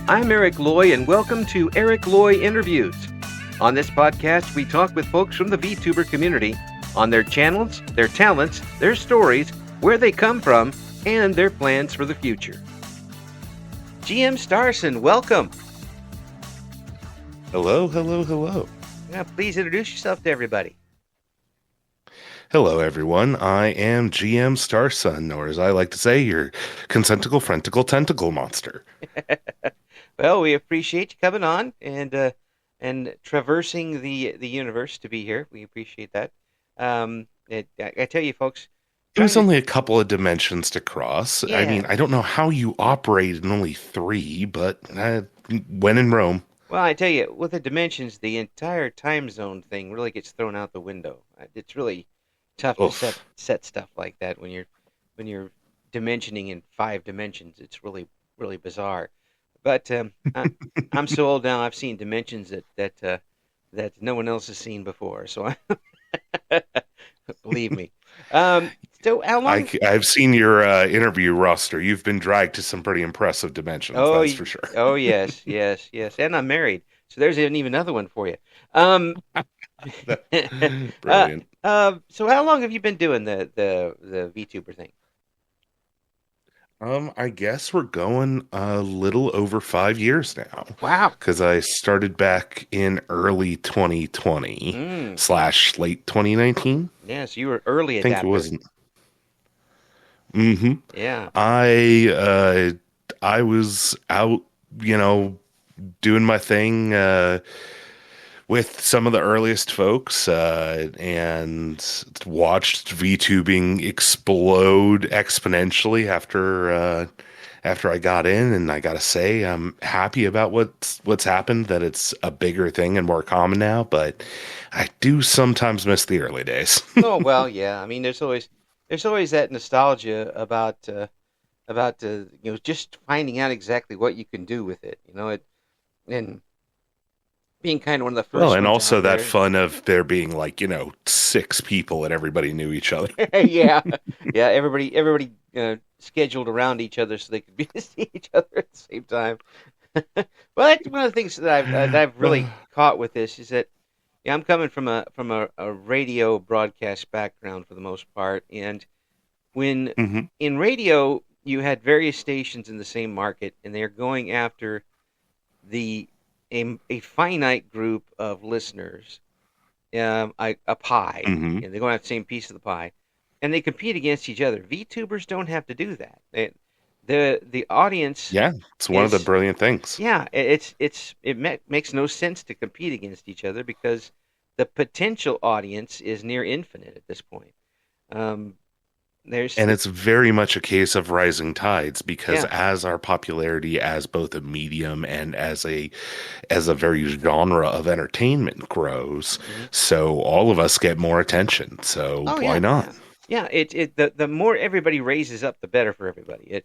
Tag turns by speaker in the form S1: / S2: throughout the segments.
S1: I'm Eric Loy, and welcome to Eric Loy Interviews. On this podcast, we talk with folks from the VTuber community on their channels, their talents, their stories, where they come from, and their plans for the future. GM Starson, welcome.
S2: Hello.
S1: Yeah, please introduce yourself to everybody.
S2: Hello, everyone. I am GM Starson, or as I like to say, your consenticle, frenticle, tentacle monster.
S1: Well, we appreciate you coming on and traversing the universe to be here. We appreciate that. I tell you, folks,
S2: There's only a couple of dimensions to cross.
S1: Yeah.
S2: I mean, I don't know how you operate in only three, but when in Rome.
S1: Well, I tell you, with the dimensions, the entire time zone thing really gets thrown out the window. It's really tough to set stuff like that when you're dimensioning in 5 dimensions. It's really bizarre. But I'm so old now. I've seen dimensions that no one else has seen before. So believe me. So how long?
S2: I've seen your interview roster. You've been dragged to some pretty impressive dimensions. That's for sure.
S1: Oh yes. And I'm married, so there's even another one for you.
S2: Brilliant.
S1: So how long have you been doing the VTuber thing?
S2: I guess we're going a little over 5 years now.
S1: Wow.
S2: Because I started back in early 2020 / late 2019.
S1: Yeah, so you were early adapter.
S2: I think it wasn't. Mm-hmm.
S1: Yeah.
S2: I was out, doing my thing with some of the earliest folks and watched VTubing explode exponentially after I got in, and I gotta say I'm happy about what's happened, that it's a bigger thing and more common now, but I do sometimes miss the early days.
S1: Oh well, yeah. I mean, there's always that nostalgia about just finding out exactly what you can do with it, and being kind of one of the first.
S2: Well, and
S1: ones
S2: also
S1: out
S2: that
S1: there.
S2: fun of there being 6 people and everybody knew each other.
S1: Yeah. Everybody scheduled around each other so they could see each other at the same time. Well, that's one of the things that I've really caught with this is that I'm coming from a radio broadcast background for the most part, and when in radio you had various stations in the same market, and they're going after a finite group of listeners, a pie, and they're going after the same piece of the pie, and they compete against each other. VTubers don't have to do that. The audience.
S2: Yeah, it's one of the brilliant things.
S1: Yeah, makes no sense to compete against each other because the potential audience is near infinite at this point.
S2: And it's very much a case of rising tides, because as our popularity as both a medium and as a very genre of entertainment grows, so all of us get more attention. So why not?
S1: Yeah, the more everybody raises up, the better for everybody.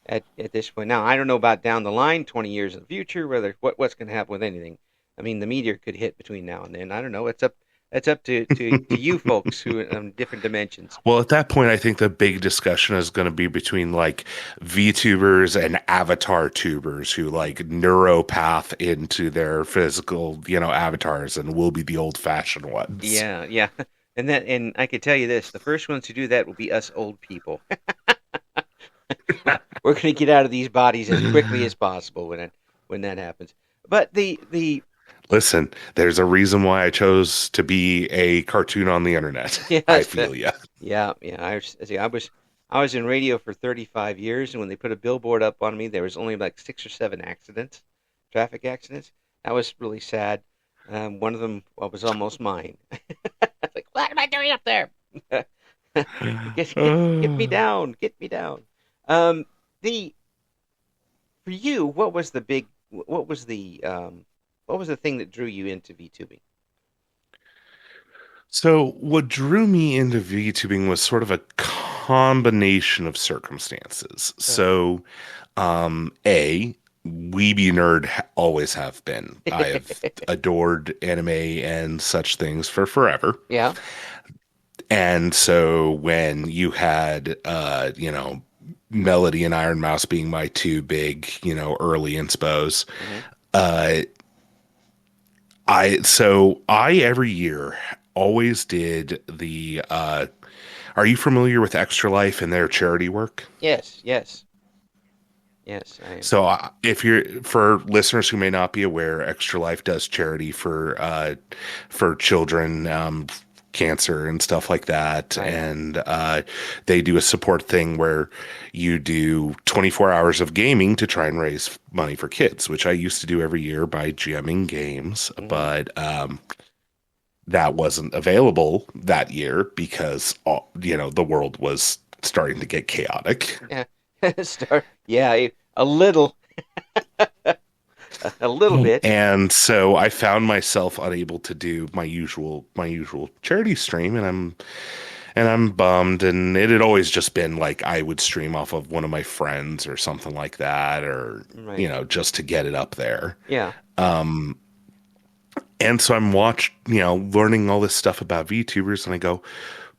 S1: At this point, now I don't know about down the line, 20 years in the future, what's going to happen with anything. I mean, the meteor could hit between now and then. I don't know. It's up to you folks who in different dimensions.
S2: Well, at that point, I think the big discussion is going to be between VTubers and avatar tubers who neuropath into their physical, avatars, and will be the old-fashioned ones.
S1: Yeah. And I can tell you this: the first ones to do that will be us old people. We're going to get out of these bodies as quickly as possible when that happens. But
S2: Listen, there's a reason why I chose to be a cartoon on the internet.
S1: Yes,
S2: I feel ya.
S1: Yeah. I was in radio for 35 years, and when they put a billboard up on me, there was only 6 or 7 traffic accidents. That was really sad. One of them was almost mine. Like, what am I doing up there? Get me down. For you, what was the thing that drew you into VTubing?
S2: So what drew me into VTubing was sort of a combination of circumstances. So, weeby nerd always have been. I have adored anime and such things for forever.
S1: Yeah.
S2: And so when you had, Melody and Iron Mouse being my two big, early inspos.
S1: Hmm.
S2: Uh, I every year always did the. Are you familiar with Extra Life and their charity work?
S1: Yes, yes, yes, I am.
S2: So, if you're for listeners who may not be aware, Extra Life does charity for children, cancer and stuff like that,
S1: Right.
S2: and they do a support thing where you do 24 hours of gaming to try and raise money for kids, which I used to do every year by GMing games,
S1: Hmm.
S2: but that wasn't available that year because the world was starting to get chaotic.
S1: Yeah. Start. Yeah, a little, a little bit.
S2: And so I found myself unable to do my usual charity stream, and I'm bummed. And it had always just been like I would stream off of one of my friends or something like that, or
S1: Right.
S2: just to get it up there.
S1: Yeah.
S2: And so I'm learning all this stuff about VTubers, and I go,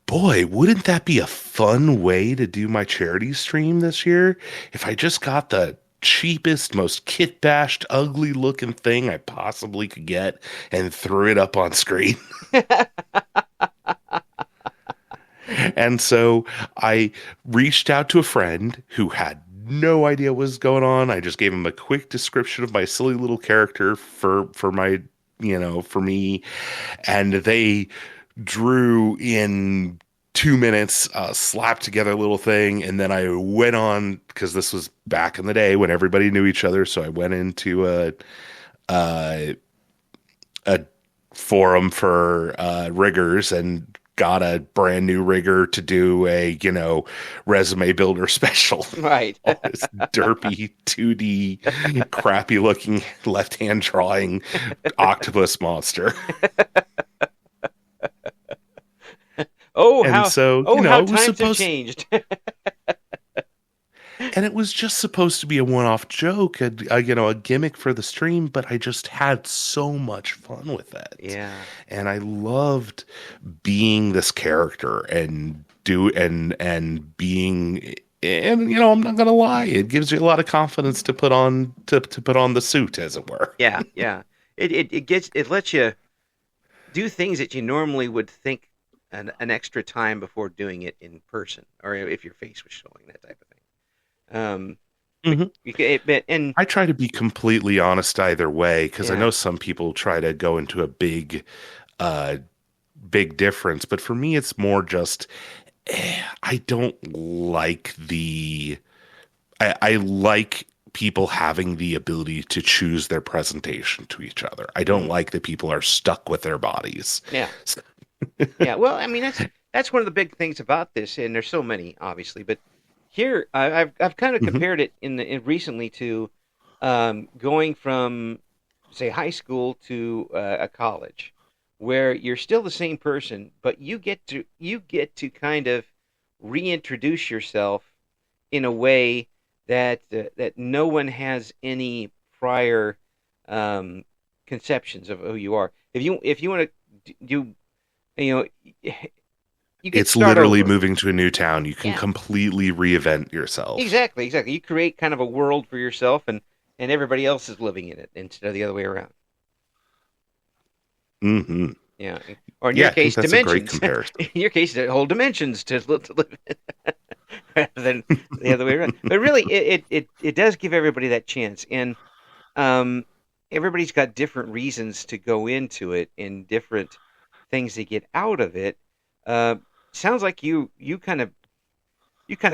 S2: boy, wouldn't that be a fun way to do my charity stream this year? If I just got the cheapest, most kit bashed, ugly looking thing I possibly could get and threw it up on screen. And so I reached out to a friend who had no idea what was going on. I just gave him a quick description of my silly little character for my, for me, and they drew in 2 minutes, slapped together a little thing, and then I went on because this was back in the day when everybody knew each other. So I went into a, a forum for riggers and got a brand new rigger to do a resume builder special.
S1: Right.
S2: All this derpy 2D crappy looking left hand drawing octopus monster.
S1: Oh,
S2: And
S1: how
S2: so,
S1: oh how
S2: it was
S1: times have
S2: supposed
S1: changed.
S2: and it was just supposed to be a one-off joke, a gimmick for the stream, but I just had so much fun with it.
S1: Yeah.
S2: And I loved being this character and being, and I'm not gonna lie, it gives you a lot of confidence to put on the suit, as it were.
S1: Yeah. Yeah. It lets you do things that you normally would think an extra time before doing it in person, or if your face was showing, that type of thing. But
S2: Hmm.
S1: and
S2: I try to be completely honest either way because I
S1: yeah.
S2: know some people try to go into a uh, big difference, but for me, it's more just I don't like I like people having the ability to choose their presentation to each other. I don't
S1: Hmm.
S2: like that people are stuck with their bodies.
S1: Yeah. Yeah. Well, I mean that's one of the big things about this, and there's so many, obviously, but here I've kind of
S2: Hmm.
S1: compared it in recently to going from, say, high school to a college, where you're still the same person, but you get to kind of reintroduce yourself in a way that no one has any prior um, conceptions of who you are. If you want to do, you know, you get to
S2: It's
S1: start
S2: literally
S1: over.
S2: moving to a new town. You can
S1: Yeah,
S2: completely reinvent yourself.
S1: exactly, exactly. You create kind of a world for yourself, and everybody else is living in it instead of the other way around.
S2: Hmm.
S1: Yeah, or in your
S2: Yeah, I think
S1: case,
S2: that's a great
S1: dimensions.
S2: comparison.
S1: In your case, the whole dimensions to live in, rather than the other way around. But really, it does give everybody that chance, and um, everybody's got different reasons to go into it and different things they get out of it. Uh, Sounds like you kind of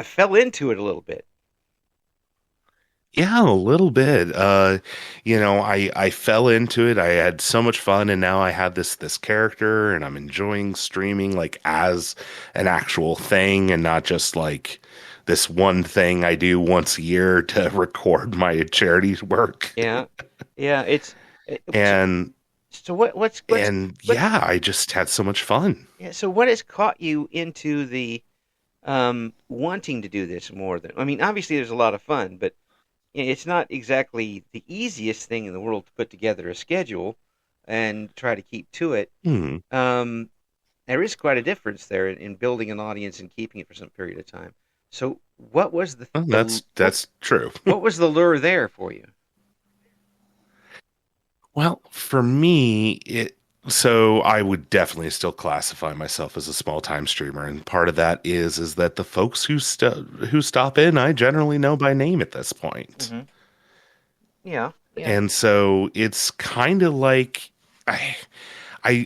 S1: fell into it a little bit.
S2: Yeah, a little bit. I fell into it. I had so much fun, and now I have this character, and I'm enjoying streaming like as an actual thing, and not just like this one thing I do once a year to record my charity work.
S1: Yeah, yeah. So,
S2: And
S1: so what's
S2: and
S1: what?
S2: yeah, I just had so much fun.
S1: Yeah. So what has caught you into the wanting to do this more than? I mean, obviously there's a lot of fun, but it's not exactly the easiest thing in the world to put together a schedule and try to keep to it.
S2: Hmm.
S1: Um, there is quite a difference there in building an audience and keeping it for some period of time. So what was
S2: Well,
S1: the
S2: that's true.
S1: what was the lure there for you?
S2: Well, for me, it so I would definitely still classify myself as a small-time streamer, and part of that is that the folks who stop in, I generally know by name at this point.
S1: Hmm. Yeah, yeah.
S2: And so it's kind of like I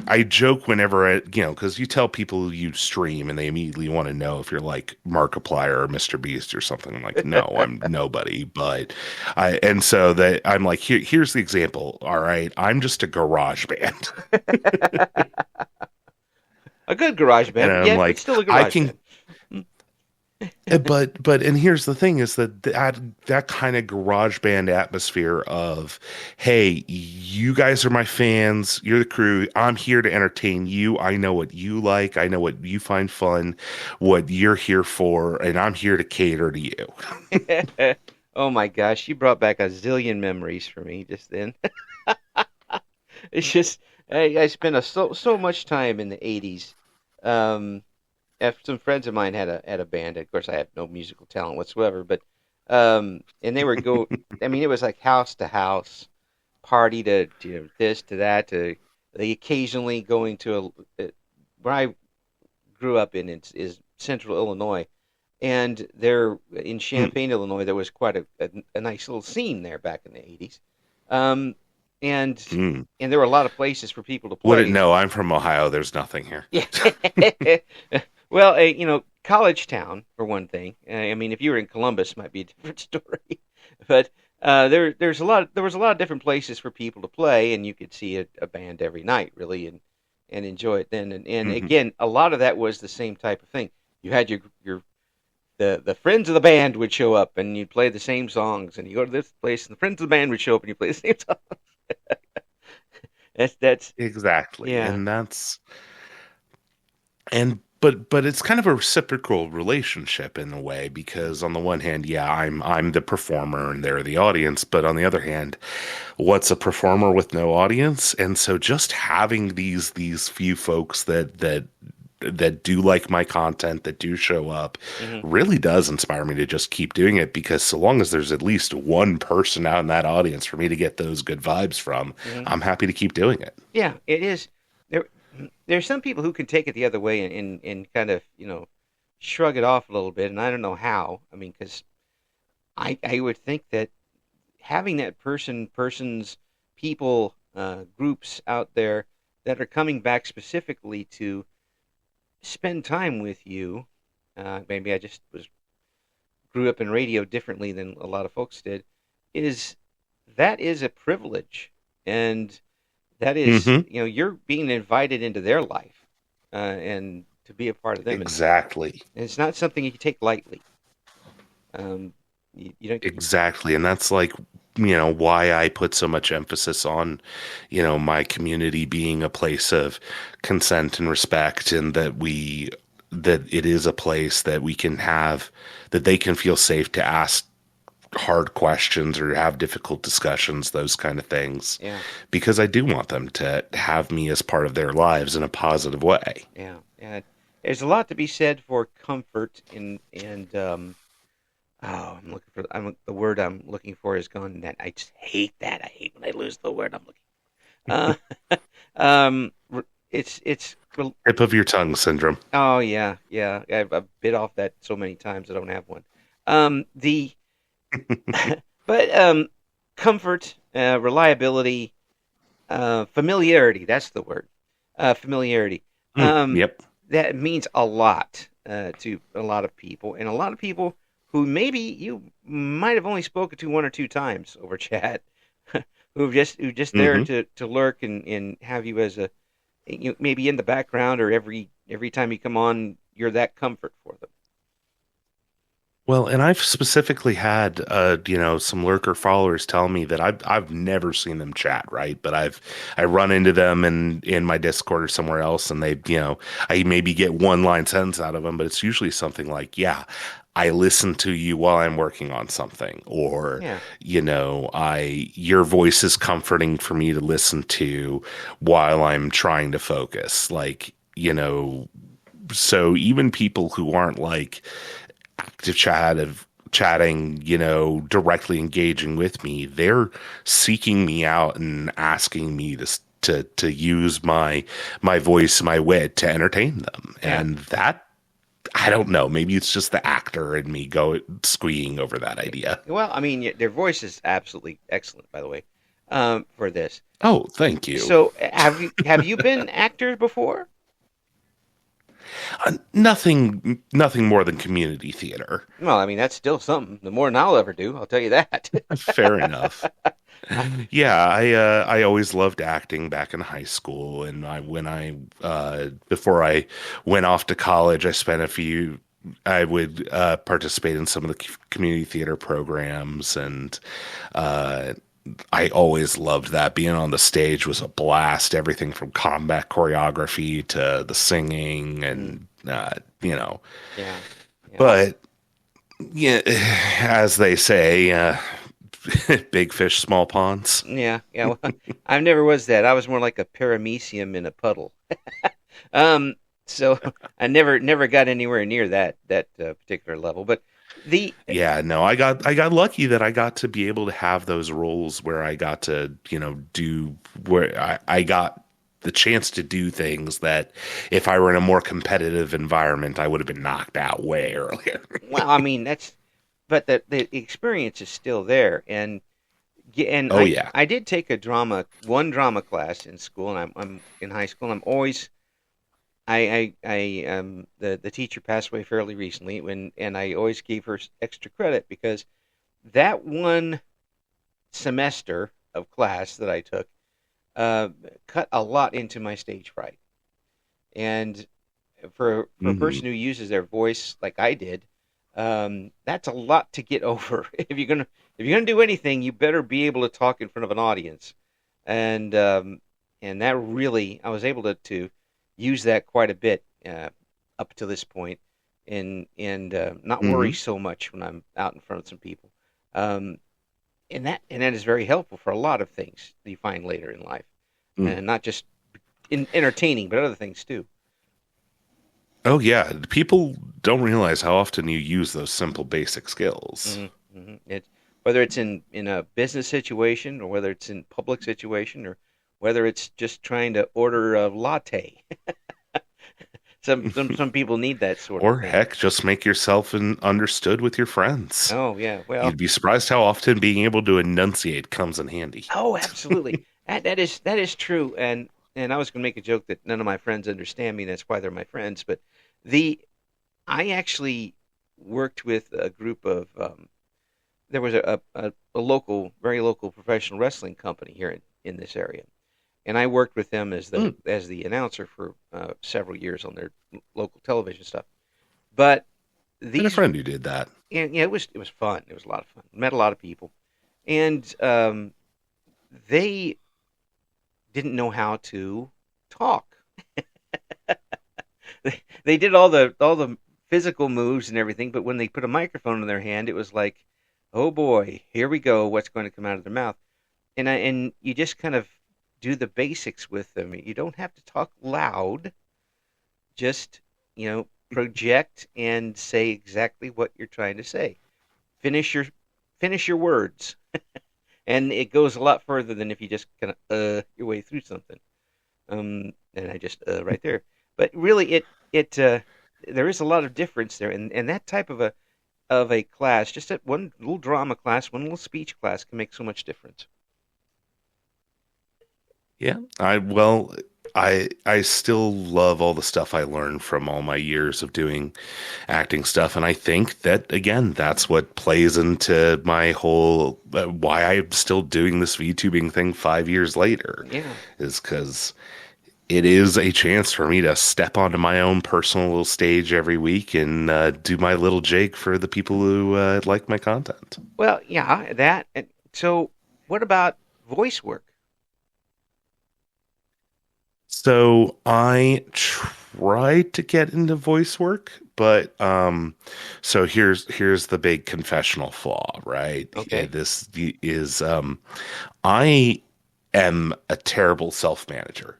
S2: I joke whenever because you tell people you stream and they immediately want to know if you're like Markiplier or Mr. Beast or something. I'm like, no, I'm nobody. But and so that I'm like, here's the example. All right, I'm just a garage band.
S1: A good garage
S2: And
S1: band,
S2: I'm
S1: yeah, but
S2: like,
S1: still a
S2: I
S1: garage
S2: can
S1: band. Mm.
S2: and here's the thing is that kind of garage band atmosphere of, hey, you guys are my fans, you're the crew, I'm here to entertain you, I know what you like, I know what you find fun, what you're here for, and I'm here to cater to you.
S1: Oh my gosh, you brought back a zillion memories for me just then. It's just I spent so much time in the '80s. Um, some friends of mine had a band. Of course, I have no musical talent whatsoever, but and they were go. I mean, it was like house to house, party to this to that to they occasionally going to where I grew up in is Central Illinois, and there in
S2: Hmm.
S1: Champaign, Illinois, there was quite a nice little scene there back in the '80s, um, and
S2: Hmm.
S1: and there were a lot of places for people to
S2: Wouldn't
S1: play.
S2: know, I'm from Ohio, there's nothing here.
S1: Yeah. Well, college town for one thing. I mean, if you were in Columbus, it might be a different story. But there was a lot of different places for people to play, and you could see a band every night, really, and enjoy it then. And
S2: Hmm.
S1: again, a lot of that was the same type of thing. You had your the friends of the band would show up, and you'd play the same songs, and you go to this place, and the friends of the band would show up, and you play the same song. That's
S2: Exactly.
S1: yeah.
S2: And that's and but it's kind of a reciprocal relationship in a way because on the one hand, yeah, I'm the performer and they're the audience, but on the other hand, what's a performer with no audience? And so just having these few folks that do like my content, that do show up,
S1: Hmm.
S2: really does inspire me to just keep doing it because so long as there's at least one person out in that audience for me to get those good vibes from,
S1: Hmm.
S2: I'm happy to keep doing it.
S1: Yeah, it is. There, there's some people who can take it the other way and kind of, shrug it off a little bit, and I don't know how. I mean, because I would think that having that persons, people, groups out there that are coming back specifically to spend time with you. Maybe I just was grew up in radio differently than a lot of folks did. Is that is a privilege, and that is,
S2: Hmm.
S1: you're being invited into their life, and to be a part of them,
S2: Exactly.
S1: and it's not something you can take lightly. You don't.
S2: Exactly. And that's like, why I put so much emphasis on, my community being a place of consent and respect and that it is a place that we can have, that they can feel safe to ask hard questions or have difficult discussions, those kind of things.
S1: Yeah,
S2: Because I do want them to have me as part of their lives in a positive way.
S1: yeah, yeah. There's a lot to be said for comfort and oh, the word I'm looking for is gone. That I just hate that. I hate when I lose the word I'm looking. Uh, it's
S2: Tip of your tongue syndrome.
S1: oh yeah, yeah. I've bit off that so many times I don't have one. The but comfort, reliability, familiarity. That's the word. Familiarity.
S2: Mm,
S1: Um,
S2: yep.
S1: that means a lot to a lot of people, and a lot of people who maybe you might have only spoken to one or two times over chat, who just there
S2: Hmm.
S1: to lurk and have you as a maybe in the background or every time you come on, you're that comfort for them.
S2: Well, and I've specifically had some lurker followers tell me that I've never seen them chat, right? But I run into them in my Discord or somewhere else and they, I maybe get one line sentence out of them, but it's usually something like, "Yeah, I listen to you while I'm working on something," or,
S1: Yeah,
S2: I your voice is comforting for me to listen to while I'm trying to focus." Like, so even people who aren't like active chatting, directly engaging with me. They're seeking me out and asking me to use my voice, my wit to entertain them.
S1: Yeah.
S2: And that, I don't know, maybe it's just the actor in me go squeeing over that idea.
S1: Well, I mean, their voice is absolutely excellent, by the way, for this.
S2: Oh, thank you.
S1: So, have you been actor before?
S2: Nothing more than community theater.
S1: Well, I mean, that's still something. The more than I'll ever do, I'll tell you that.
S2: Fair enough. Yeah, I always loved acting back in high school, and before I went off to college, I would participate in some of the community theater programs, and uh, I always loved that. Being on the stage was a blast. Everything from combat choreography to the singing,
S1: Mm,
S2: and
S1: yeah, yeah,
S2: but yeah, as they say, big fish, small ponds.
S1: yeah, yeah. Well, I never was that. I was more like a paramecium in a puddle. Um, so I never got anywhere near that particular level. But the
S2: Yeah, no, I got lucky that I got to be able to have those roles where I got to, do where I got the chance to do things that if I were in a more competitive environment, I would have been knocked out way earlier.
S1: well, I mean but the experience is still there, and
S2: Oh yeah.
S1: I did take one drama class in school, and I'm in high school. And I'm always the teacher passed away fairly recently, and I always gave her extra credit because that one semester of class that I took uh, cut a lot into my stage fright. And for a
S2: Hmm.
S1: person who uses their voice like I did, that's a lot to get over. If you're gonna do anything, you better be able to talk in front of an audience. And that really, I was able to use that quite a bit up to this point, and not worry
S2: Hmm.
S1: so much when I'm out in front of some people. Um, and that is very helpful for a lot of things that you find later in life, and not just in entertaining, but other things too.
S2: Oh yeah. People don't realize how often you use those simple basic skills.
S1: It whether it's in a business situation or whether it's in public situation or whether it's just trying to order a latte. Some people need that sort of
S2: Or
S1: thing.
S2: heck, just make yourself understood with your friends.
S1: Oh yeah, well,
S2: You'd be surprised how often being able to enunciate comes in handy.
S1: oh absolutely. That is true. And I was going to make a joke that none of my friends understand me. That's why they're my friends. But the I actually worked with a group of there was a local, very local professional wrestling company here in this area, and I worked with them as the
S2: Mm,
S1: as the announcer for several years on their local television stuff. But
S2: I had a
S1: these,
S2: friend who did that.
S1: and yeah, it was fun. It was a lot of fun. Met a lot of people, and they didn't know how to talk. They did all the physical moves and everything, but when they put a microphone in their hand, it was like, oh boy, here we go. What's going to come out of their mouth? And you just kind of do the basics with them. You don't have to talk loud. Just project and say exactly what you're trying to say. Finish your finish your words, and it goes a lot further than if you just kind of your way through something. And I just right there. But really, it there is a lot of difference there, and that type of a class, just that one little drama class, one little speech class, can make so much difference.
S2: Yeah. I still love all the stuff I learned from all my years of doing acting stuff, and I think that again, that's what plays into my whole why I'm still doing this VTubing thing 5 years later,
S1: Yeah.
S2: is because it is a chance for me to step onto my own personal little stage every week and do my little jig for the people who like my content.
S1: Well, yeah, that. And so, what about voice work?
S2: So I tried to get into voice work, but so here's the big confessional flaw, right?
S1: Okay.
S2: This is I am a terrible self-manager.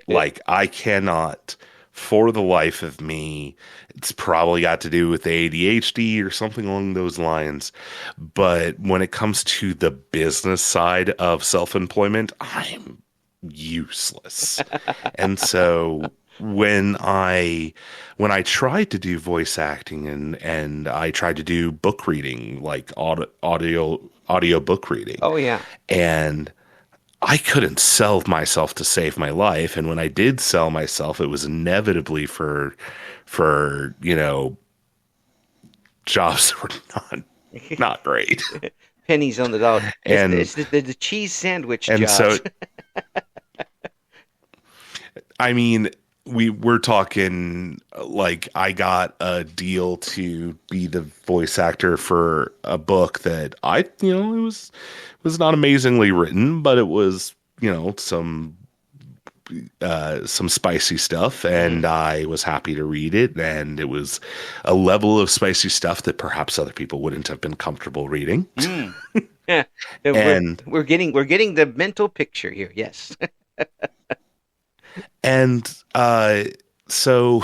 S2: Like I cannot for the life of me, it's probably got to do with the ADHD or something along those lines. But when it comes to the business side of self-employment, I'm useless. And so when I tried to do voice acting and I tried to do book reading, like audio book reading,
S1: Oh yeah.
S2: and I couldn't sell myself to save my life. And when I did sell myself, it was inevitably for, jobs that were not great.
S1: Pennies on the dollar.
S2: And
S1: It's the cheese sandwich
S2: and so
S1: jobs.
S2: I mean, we're talking like I got a deal to be the voice actor for a book that it was not amazingly written, but it was, some spicy stuff,
S1: Mm.
S2: and I was happy to read it, and it was a level of spicy stuff that perhaps other people wouldn't have been comfortable reading.
S1: Mm. Yeah. We're
S2: And
S1: we're getting the mental picture here. Yes.
S2: and so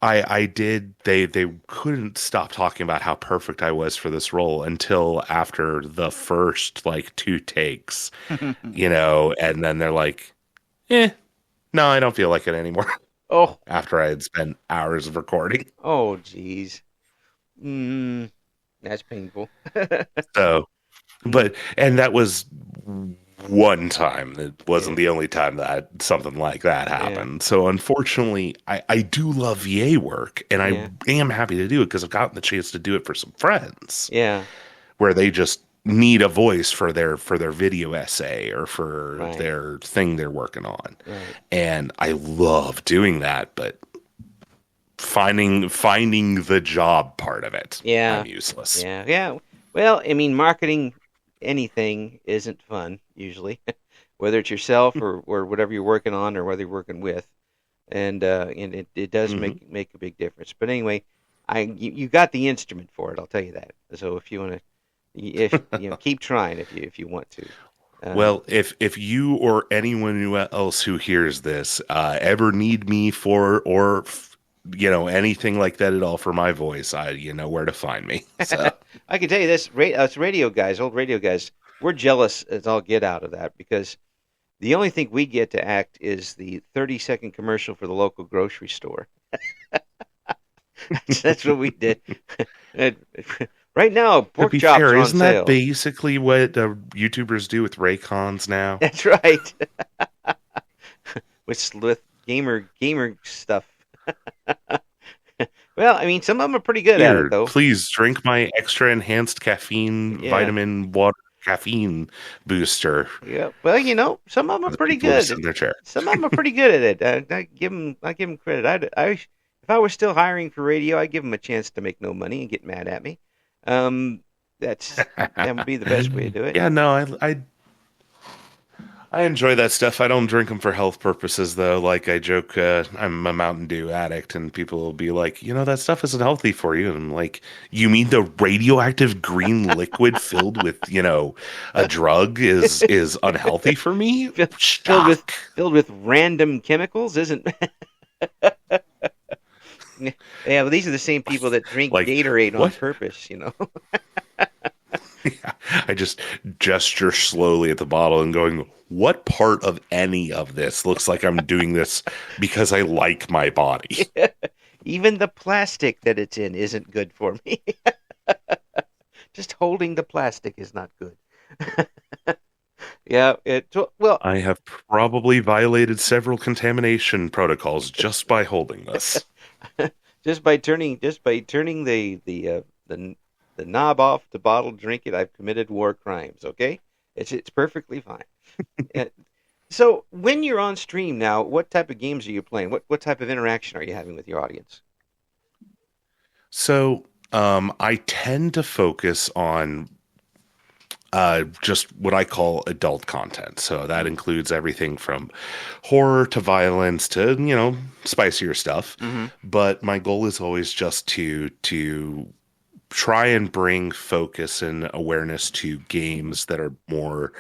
S2: I did they couldn't stop talking about how perfect I was for this role until after the first like two takes, and then they're like, no, I don't feel like it anymore.
S1: Oh.
S2: After I had spent hours of recording.
S1: Oh, geez. Mm, that's painful.
S2: So,
S1: Mm,
S2: and that was one time. It wasn't
S1: yeah.
S2: the only time that something like that
S1: Yeah.
S2: happened. So, unfortunately, I do love VA work, and I
S1: Yeah.
S2: am happy to do it because I've gotten the chance to do it for some friends
S1: Yeah.
S2: where they just need a voice for their video essay or for
S1: Right.
S2: their thing they're working on.
S1: Right.
S2: And I love doing that, but finding the job part of it,
S1: Yeah.
S2: I'm useless.
S1: Yeah. Yeah. Well, I mean, marketing anything isn't fun usually, whether it's yourself or whatever you're working on or whether you're working with, and it does
S2: Hmm.
S1: make a big difference. But anyway, you got the instrument for it. I'll tell you that. So if you want to, if keep trying if you want to. Um,
S2: Well, if you or anyone else who hears this ever need me for or anything like that at all for my voice, you know where to find me. So
S1: I can tell you this: us radio guys, old radio guys, we're jealous as all get out of that because the only thing we get to act is the 30-second commercial for the local grocery store. That's what we did. And right now,
S2: to
S1: pork
S2: be
S1: chops
S2: fair,
S1: are on
S2: isn't that
S1: sale.
S2: basically what YouTubers do with Raycons now?
S1: That's right. With gamer stuff. Well, I mean, some of them are pretty good at it,
S2: Here,
S1: though.
S2: please drink my extra enhanced caffeine
S1: Yeah,
S2: vitamin water caffeine booster
S1: yeah. Well, some of them are
S2: as
S1: pretty
S2: people just sit
S1: good.
S2: in their chair.
S1: Some of them are pretty good at it. I give them credit. If I were still hiring for radio, I'd give them a chance to make no money and get mad at me. Um, that would be the best way to do it.
S2: Yeah, no, I enjoy that stuff. I don't drink them for health purposes, though. Like I joke, I'm a Mountain Dew addict, and people will be like, that stuff isn't healthy for you. And I'm like, you mean the radioactive green liquid filled with, a drug is unhealthy for me?
S1: Filled with
S2: Shock.
S1: random chemicals isn't. Yeah, well, these are the same people that drink
S2: Like,
S1: Gatorade on
S2: what?
S1: purpose.
S2: I just gesture slowly at the bottle and going, what part of any of this looks like I'm doing this because I like my body?
S1: Even the plastic that it's in isn't good for me. Just holding the plastic is not good. Yeah, well,
S2: I have probably violated several contamination protocols just by holding this.
S1: just by turning the knob off the bottle, drink it. I've committed war crimes. Okay, it's perfectly fine. Uh, So when you're on stream now, what type of games are you playing? What type of interaction are you having with your audience?
S2: So, I tend to focus on just what I call adult content. So that
S1: Mm.
S2: includes everything from horror to violence to, spicier stuff.
S1: Mm-hmm.
S2: But my goal is always just to try and bring focus and awareness to games that are more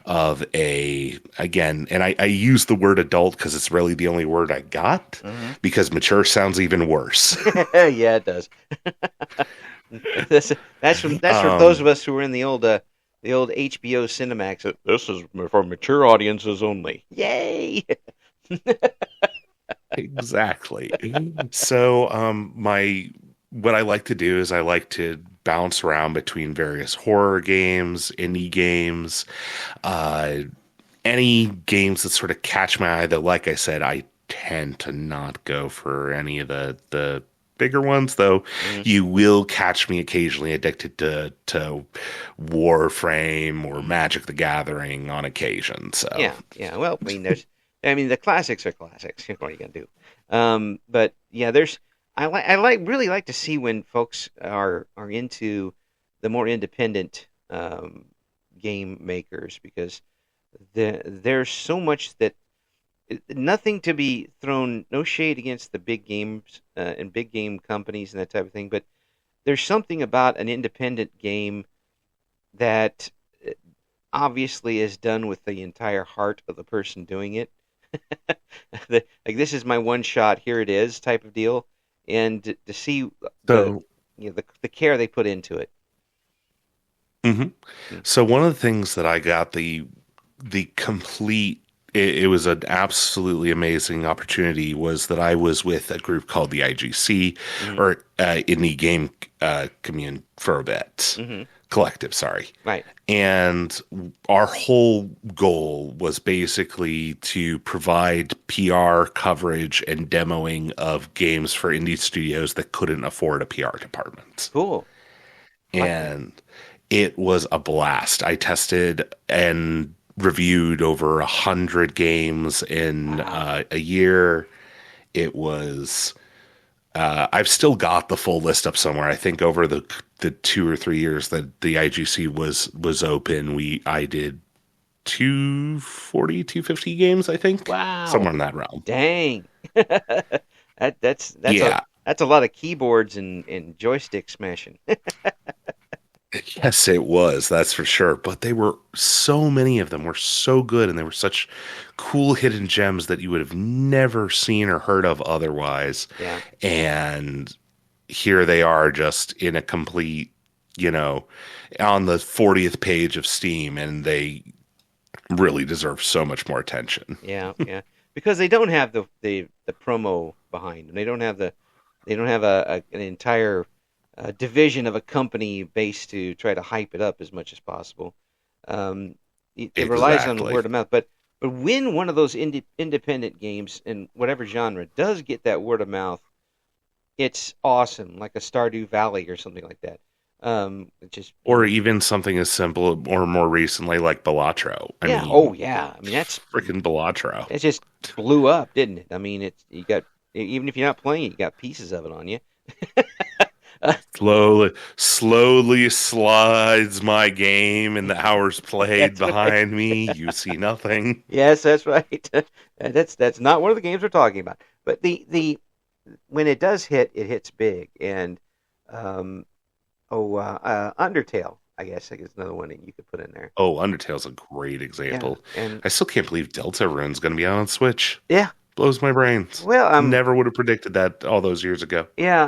S2: of a, again, and I use the word adult because it's really the only word I got,
S1: Hmm.
S2: because mature sounds even worse.
S1: Yeah, it does. That's from those of
S2: um
S1: us who were in the old HBO Cinemax. This is for mature audiences only. Yay!
S2: exactly. So my what I like to do is I like to bounce around between various horror games, indie games, uh any games that sort of catch my eye, that, like I said, I tend to not go for any of the bigger ones, though
S1: Hmm.
S2: you will catch me occasionally addicted to Warframe or Magic the Gathering on occasion. So
S1: Yeah, yeah. Well, I mean, the classics are classics. What are you gonna do? But yeah, really like to see when folks are into the more independent game makers because there's so much that nothing to be thrown, no shade against the big games and big game companies and that type of thing, but there's something about an independent game that obviously is done with the entire heart of the person doing it. Like this is my one shot, here it is type of deal, and to see the
S2: so
S1: the care they put into it.
S2: mhm.
S1: Mm.
S2: So one of the things that I got the complete, it was an absolutely amazing opportunity, was that I was with a group called the IGC,
S1: Hmm.
S2: or Indie Game Commune for a bit,
S1: Hmm.
S2: collective, sorry.
S1: Right.
S2: And our whole goal was basically to provide PR coverage and demoing of games for indie studios that couldn't afford a PR department.
S1: Cool. Like that.
S2: And it was a blast. I tested and reviewed over 100 games in
S1: Wow.
S2: a year. It was. I've still got the full list up somewhere. I think over the 2 or 3 years that the IGC was open, I did 240, 250 games. I think
S1: Wow.
S2: somewhere in that realm.
S1: Dang. That's
S2: Yeah.
S1: a lot of keyboards and joystick smashing.
S2: Yes, it was. That's for sure. But they were, so many of them were so good, and they were such cool hidden gems that you would have never seen or heard of otherwise.
S1: Yeah.
S2: And here they are, just in a complete, you know, on the 40th page of Steam, and they really deserve so much more attention.
S1: Yeah, yeah. Because they don't have the promo behind them. They don't have an entire division of a company based to try to hype it up as much as possible. Um, it relies on
S2: Exactly.
S1: word of mouth. But when one of those independent games in whatever genre does get that word of mouth, it's awesome, like a Stardew Valley or something like that. It just
S2: Or even something as simple, or more recently, like Balatro. I
S1: yeah, oh
S2: mean,
S1: yeah. I mean that's
S2: freaking Balatro.
S1: it just blew up, didn't it? I mean, it's you got even if you're not playing it, you got pieces of it on you.
S2: Slowly slides my game, and the hours played
S1: That's right.
S2: behind me. You see nothing.
S1: Yes, that's right. And that's not one of the games we're talking about. But the when it does hit, it hits big. And um, Undertale, I guess another one that you could put in there.
S2: Oh, Undertale's a great
S1: Yeah,
S2: example.
S1: and
S2: I still can't believe Deltarune's going to be out on Switch.
S1: yeah.
S2: Blows my brains.
S1: Well,
S2: Never would have predicted that all those years ago.
S1: yeah,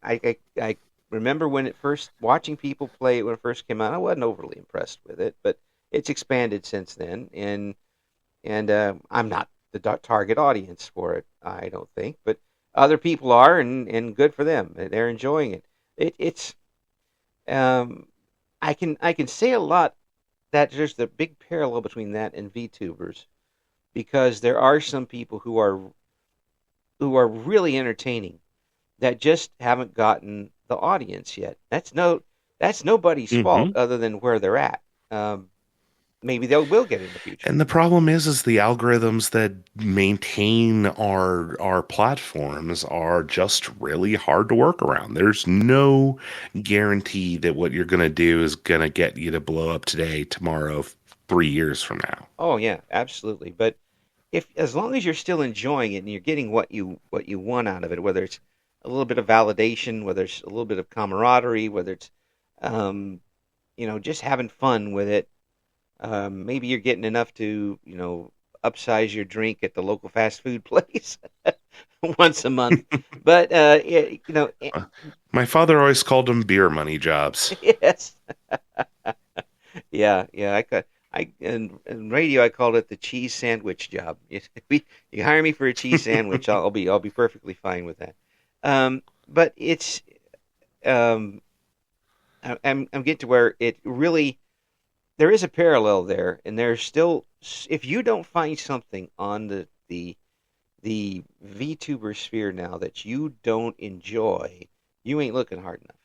S1: I remember when it first watching people play it when it first came out. I wasn't overly impressed with it, but it's expanded since then, and I'm not the target audience for it. I don't think, but other people are, and good for them. They're enjoying it. It's um, I can say a lot that there's the big parallel between that and VTubers because there are some people who are really entertaining that just haven't gotten the audience yet. That's nobody's fault
S2: Hmm.
S1: other than where they're at. Um, Maybe they will get it in the future.
S2: And the problem is the algorithms that maintain our platforms are just really hard to work around. There's no guarantee that what you're going to do is going to get you to blow up today, tomorrow, 3 years from now.
S1: Oh yeah, absolutely. But if as long as you're still enjoying it and you're getting what you want out of it, whether it's a little bit of validation, whether it's a little bit of camaraderie, whether it's um, just having fun with it. Maybe you're getting enough to upsize your drink at the local fast food place once a month. But
S2: My father always called them beer money jobs.
S1: yes, yeah, yeah. In radio I called it the cheese sandwich job. You hire me for a cheese sandwich, I'll be perfectly fine with that. But it's um, I'm getting to where it really there is a parallel there, and there's still if you don't find something on the VTuber sphere now that you don't enjoy, you ain't looking hard enough.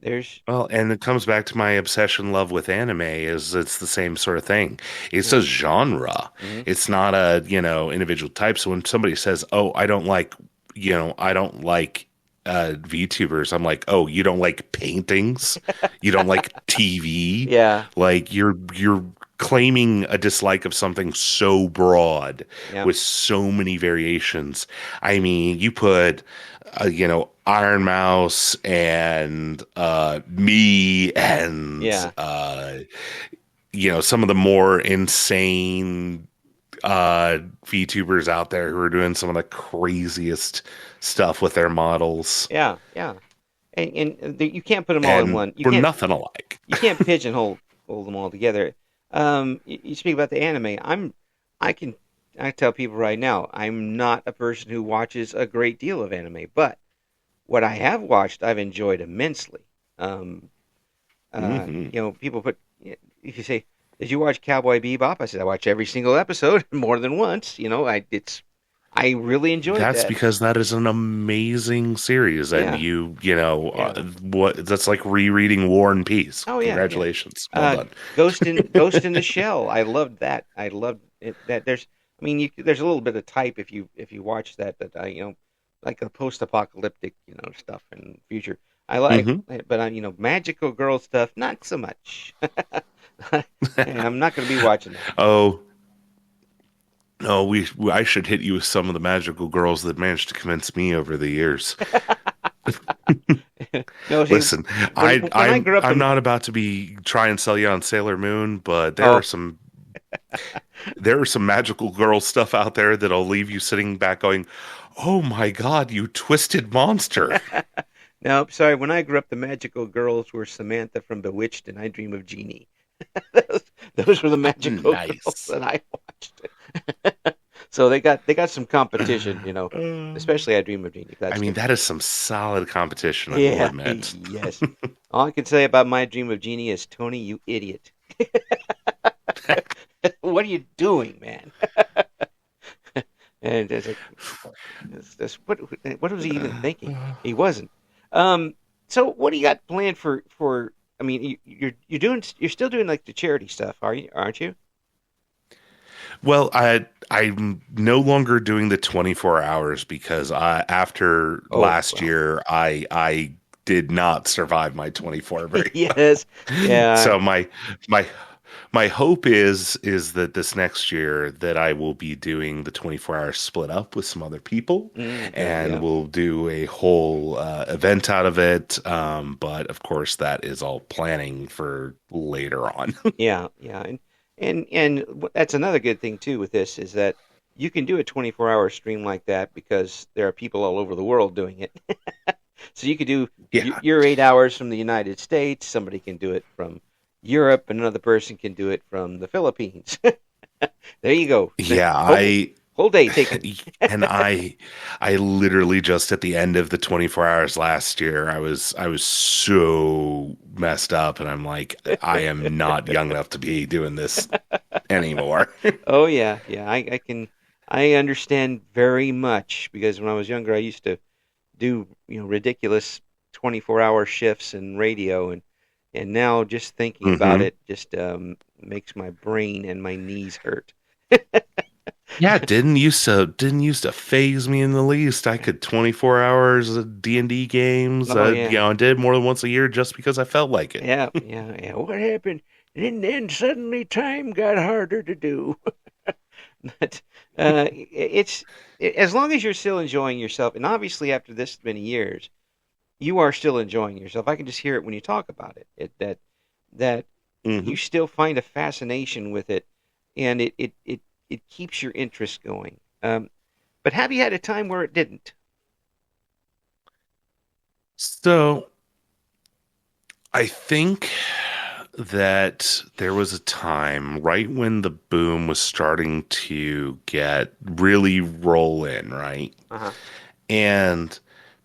S1: There's
S2: Well, and it comes back to my obsession love with anime is it's the same sort of thing. It's
S1: yeah,
S2: a genre.
S1: hmm
S2: It's not a, individual type. So when somebody says, "Oh, I don't like VTubers," I'm like, "Oh, you don't like paintings? You don't like TV?
S1: yeah,
S2: Like you're claiming a dislike of something so broad
S1: yeah,
S2: with so many variations. I mean, you put Iron Mouse and me and
S1: yeah,
S2: some of the more insane VTubers out there who are doing some of the craziest stuff with their models,
S1: yeah, yeah. You can't put them all in
S2: and
S1: one. You
S2: we're
S1: can't
S2: nothing alike.
S1: you can't pigeonhole hold them all together. You speak about the anime. I can I tell people right now I'm not a person who watches a great deal of anime, but what I have watched I've enjoyed immensely. Um,
S2: Hmm.
S1: people put if you say, "Did you watch Cowboy Bebop?" I said, "I watch every single episode more than once." I really enjoyed
S2: That's
S1: that.
S2: because that is an amazing series, and
S1: Yeah, yeah.
S2: what that's like rereading War and Peace.
S1: Oh yeah, yeah.
S2: Congratulations, well done.
S1: Ghost in the Shell. I loved that. I loved it. That there's, I mean, there's a little bit of type if you watch that. That I like a post-apocalyptic stuff in future. I like,
S2: Hmm.
S1: but magical girl stuff not so much. And I'm not going to be watching that.
S2: Oh, no, I should hit you with some of the magical girls that managed to convince me over the years.
S1: No, see,
S2: Listen,
S1: when I grew up
S2: I'm
S1: in
S2: not about to be trying to sell you on Sailor Moon, but
S1: oh
S2: there are some magical girl stuff out there that'll leave you sitting back going, "Oh my God, you twisted monster."
S1: no, sorry, when I grew up, the magical girls were Samantha from Bewitched and I Dream of Jeannie. those, those were the magical girls
S2: Nice.
S1: that I watched. So they got some competition, especially I Dream of Jeannie.
S2: I
S1: That's
S2: mean,
S1: different.
S2: that is some solid competition, I will
S1: Yeah,
S2: admit.
S1: yes. All I can say about my Dream of Jeannie is Tony, you idiot. What are you doing, man? And it's like, what was he even thinking? He wasn't. Um, so what do you got planned for? I mean, you're still doing like the charity stuff, aren't you?
S2: Well, I'm no longer doing the 24 hours because after
S1: Oh
S2: last
S1: well,
S2: year I did not survive my 24 very
S1: yes, yeah,
S2: so my my hope is that this next year that I will be doing the 24 hours split up with some other people
S1: yeah,
S2: and
S1: yeah,
S2: we'll do a whole event out of it. But of course that is all planning for later on.
S1: yeah, yeah, and that's another good thing too with this is that you can do a 24-hour stream like that because there are people all over the world doing it. So you could do
S2: Yeah.
S1: your 8 hours from the United States. Somebody can do it from Europe, and another person can do it from the Philippines. There you go.
S2: Yeah,
S1: whole
S2: I
S1: whole day taken.
S2: and I literally just at the end of the 24 hours last year, I was so messed up and I'm like, I am not young enough to be doing this anymore.
S1: Oh yeah, yeah. I understand very much because when I was younger, I used to do ridiculous 24-hour shifts in radio, and now just thinking about
S2: Hmm.
S1: it just makes my brain and my knees hurt.
S2: Yeah, didn't used to phase me in the least. I could 24 hours of D&D games.
S1: Oh yeah.
S2: I did more than once a year just because I felt like it.
S1: Yeah, yeah, yeah. What happened? And then suddenly time got harder to do. But it's as long as you're still enjoying yourself, and obviously after this many years, you are still enjoying yourself. I can just hear it when you talk about it. That you
S2: Hmm.
S1: still find a fascination with it, and it keeps your interest going. But have you had a time where it didn't?
S2: So I think that there was a time right when the boom was starting to get really roll in, right?
S1: Uh huh.
S2: And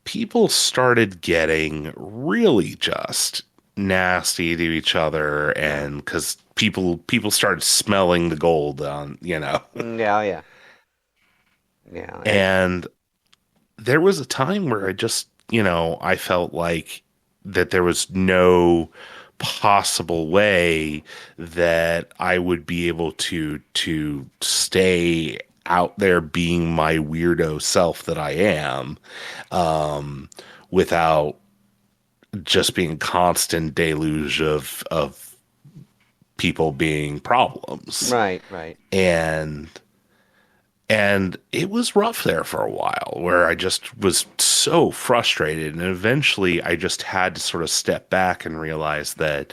S2: people started getting really just nasty to each other,
S1: Yeah.
S2: and because people started smelling the gold on,
S1: Yeah. Yeah. Yeah.
S2: and there was a time where I just, I felt like that there was no possible way that I would be able to stay out there being my weirdo self that I am, without just being a constant deluge of people being problems.
S1: Right. Right.
S2: And it was rough there for a while where I just was so frustrated. And eventually I just had to sort of step back and realize that,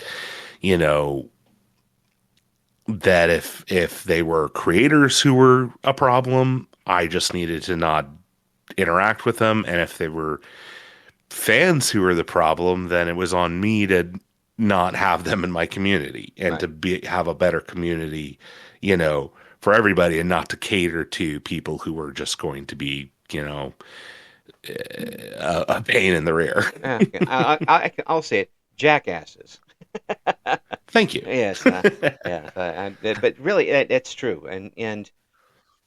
S2: you know, that if they were creators who were a problem, I just needed to not interact with them. And if they were fans who were the problem, then it was on me to not have them in my community and
S1: Right.
S2: to have a better community, for everybody, and not to cater to people who were just going to be, a pain in the rear.
S1: Okay. I'll say it. Jackasses.
S2: Thank you.
S1: Yes. Yeah. But really, that's true. And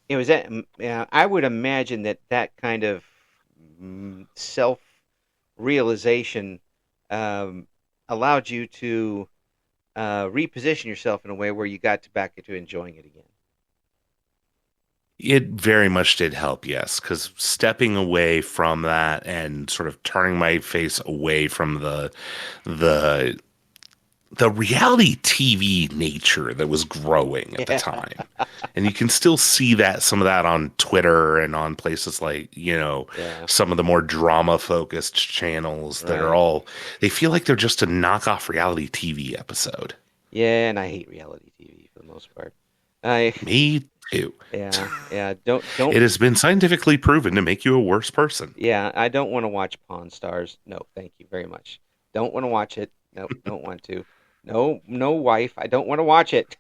S1: it was that. I would imagine that kind of self realization um, allowed you to reposition yourself in a way where you got back into enjoying it again.
S2: It very much did help, yes, because stepping away from that and sort of turning my face away from the the reality TV nature that was growing at the
S1: Yeah.
S2: time. And you can still see that some of that on Twitter and on places like,
S1: Yeah.
S2: some of the more drama focused channels that are
S1: Right.
S2: all, they feel like they're just a knockoff reality TV episode.
S1: Yeah. And I hate reality TV for the most part. I
S2: Me too.
S1: yeah. Yeah. Don't.
S2: It has been scientifically proven to make you a worse person.
S1: Yeah. I don't want to watch Pawn Stars. No, thank you very much. Don't want to watch it. No, don't want to. No, no, wife. I don't want to watch it.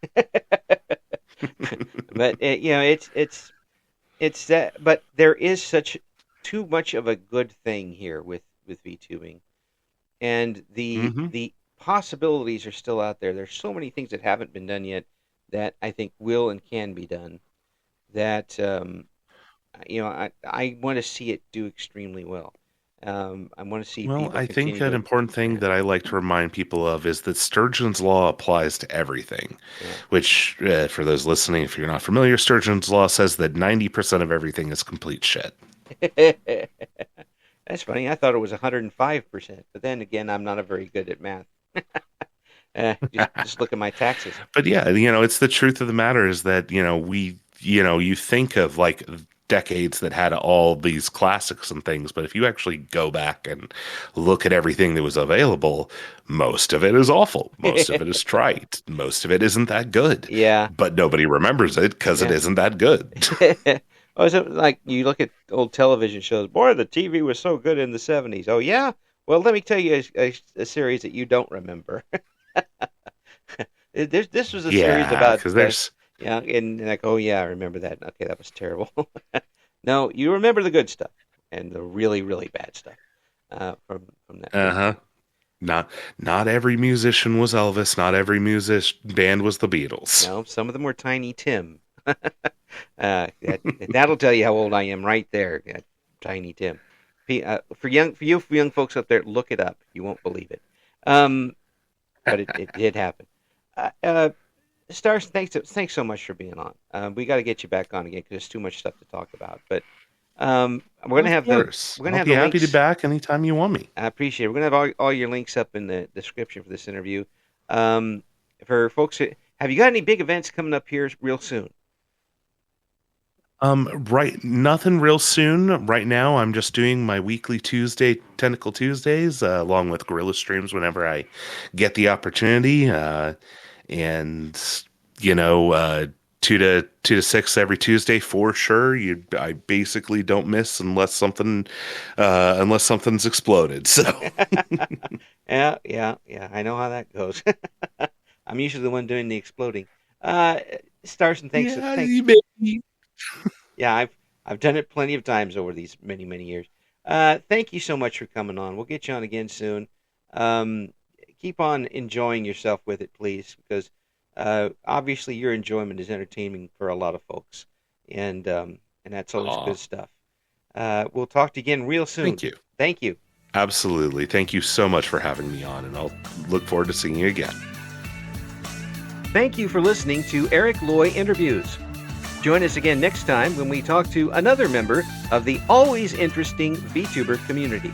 S1: But it's that. But there is such too much of a good thing here with VTubing, and
S2: Hmm.
S1: the possibilities are still out there. There's so many things that haven't been done yet that I think will and can be done. That I want to see it do extremely well. I want to see
S2: Well,
S1: people
S2: I think
S1: continue
S2: an
S1: to
S2: important thing
S1: expand.
S2: that I like to remind people of is that Sturgeon's Law applies to everything,
S1: Yeah.
S2: which, for those listening, if you're not familiar, Sturgeon's Law says that 90% of everything is complete shit.
S1: That's funny. I thought it was 105%, but then again, I'm not a very good at math. Just look at my taxes.
S2: But yeah, it's the truth of the matter is that, you think of like decades that had all these classics and things, but if you actually go back and look at everything that was available, most of it is awful. Most of it is trite. Most of it isn't that good.
S1: Yeah,
S2: But nobody remembers it because it
S1: yeah.
S2: isn't that good.
S1: Oh, so like you look at old television shows. Boy, the TV was so good in the '70s. Oh yeah. Well, let me tell you a series that you don't remember. This was a series
S2: Yeah,
S1: about
S2: because there's
S1: yeah, and like, oh yeah, I remember that. Okay, that was terrible. No, you remember the good stuff and the really really bad stuff from that period.
S2: uh-huh. Not every musician was Elvis, not every music band was the Beatles.
S1: No, some of them were Tiny Tim. That'll tell you how old I am right there. Tiny Tim. For young folks up there, look it up. You won't believe it. Um, but it did happen. Uh, uh, Stars, thanks so much for being on. We got to get you back on again because there's too much stuff to talk about. But we're gonna
S2: Of
S1: have the
S2: course.
S1: we're gonna
S2: I'll
S1: have
S2: be
S1: the
S2: happy to be
S1: links.
S2: back anytime you want me.
S1: I appreciate it. We're gonna have all your links up in the description for this interview. Um, for folks, have you got any big events coming up here real soon?
S2: Right, nothing real soon. Right now, I'm just doing my weekly Tuesday Tentacle Tuesdays, along with Gorilla streams whenever I get the opportunity. And you know, 2 to 6 every Tuesday for sure. I basically don't miss unless something's exploded. So
S1: Yeah, yeah, yeah. I know how that goes. I'm usually the one doing the exploding. Uh, Starson, thanks,
S2: yeah,
S1: thanks.
S2: you may.
S1: Yeah, I've done it plenty of times over these many years. Thank you so much for coming on. We'll get you on again soon. Um, Keep on enjoying yourself with it, please, because obviously your enjoyment is entertaining for a lot of folks, and that's always
S2: Aw,
S1: good stuff. We'll talk to you again real
S2: thank
S1: soon.
S2: you.
S1: Thank you.
S2: Absolutely. Thank you so much for having me on, and I'll look forward to seeing you again.
S1: Thank you for listening to Eric Loy Interviews. Join us again next time when we talk to another member of the always interesting VTuber community.